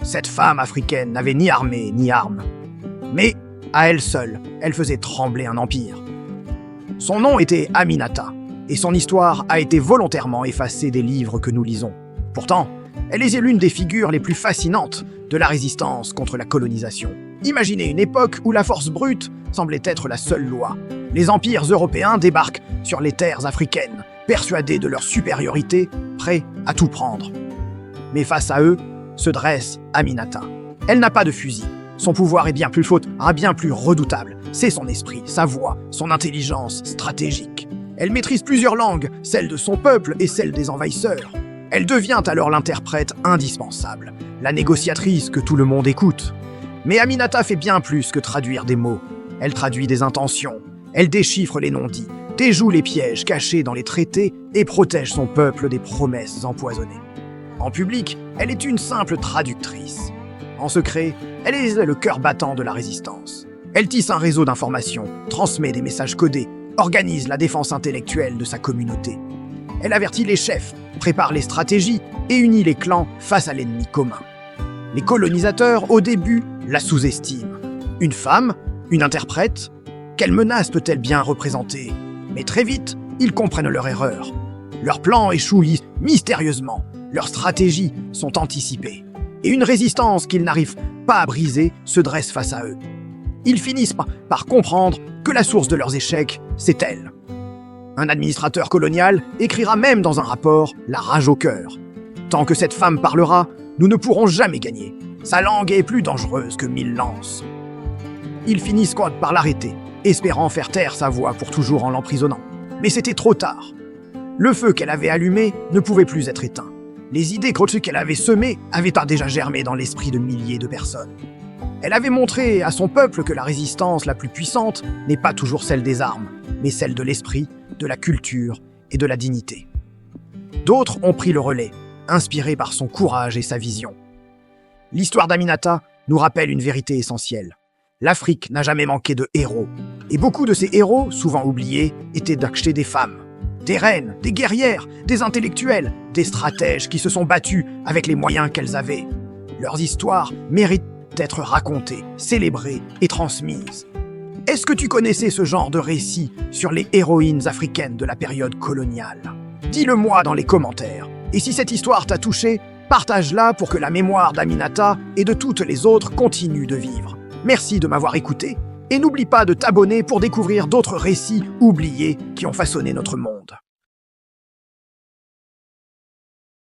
Cette femme africaine n'avait ni armée ni armes. Mais, à elle seule, elle faisait trembler un empire. Son nom était Aminata, et son histoire a été volontairement effacée des livres que nous lisons. Pourtant, elle est l'une des figures les plus fascinantes de la résistance contre la colonisation. Imaginez une époque où la force brute semblait être la seule loi. Les empires européens débarquent sur les terres africaines, persuadés de leur supériorité, prêts à tout prendre. Mais face à eux, se dresse Aminata. Elle n'a pas de fusil. Son pouvoir est bien plus redoutable. C'est son esprit, sa voix, son intelligence stratégique. Elle maîtrise plusieurs langues, celle de son peuple et celle des envahisseurs. Elle devient alors l'interprète indispensable, la négociatrice que tout le monde écoute. Mais Aminata fait bien plus que traduire des mots. Elle traduit des intentions, elle déchiffre les non-dits, déjoue les pièges cachés dans les traités et protège son peuple des promesses empoisonnées. En public, elle est une simple traductrice. En secret, elle est le cœur battant de la résistance. Elle tisse un réseau d'informations, transmet des messages codés, organise la défense intellectuelle de sa communauté. Elle avertit les chefs, prépare les stratégies et unit les clans face à l'ennemi commun. Les colonisateurs, au début, la sous-estiment. Une femme, une interprète, quelle menace peut-elle bien représenter? Mais très vite, ils comprennent leur erreur. Leurs plans échouent mystérieusement, leurs stratégies sont anticipées. Et une résistance qu'ils n'arrivent pas à briser se dresse face à eux. Ils finissent par comprendre que la source de leurs échecs, c'est elle. Un administrateur colonial écrira même dans un rapport « La rage au cœur ». Tant que cette femme parlera, nous ne pourrons jamais gagner. Sa langue est plus dangereuse que 1000 lances. Ils finissent par l'arrêter, espérant faire taire sa voix pour toujours en l'emprisonnant. Mais c'était trop tard. Le feu qu'elle avait allumé ne pouvait plus être éteint. Les idées creuses qu'elle avait semées avaient déjà germé dans l'esprit de milliers de personnes. Elle avait montré à son peuple que la résistance la plus puissante n'est pas toujours celle des armes, mais celle de l'esprit, de la culture et de la dignité. D'autres ont pris le relais, inspirés par son courage et sa vision. L'histoire d'Aminata nous rappelle une vérité essentielle. L'Afrique n'a jamais manqué de héros. Et beaucoup de ces héros, souvent oubliés, étaient d'acheter des femmes. Des reines, des guerrières, des intellectuels, des stratèges qui se sont battus avec les moyens qu'elles avaient. Leurs histoires méritent d'être racontées, célébrées et transmises. Est-ce que tu connaissais ce genre de récit sur les héroïnes africaines de la période coloniale? Dis-le-moi dans les commentaires. Et si cette histoire t'a touché, partage-la pour que la mémoire d'Aminata et de toutes les autres continue de vivre. Merci de m'avoir écouté et n'oublie pas de t'abonner pour découvrir d'autres récits oubliés qui ont façonné notre monde.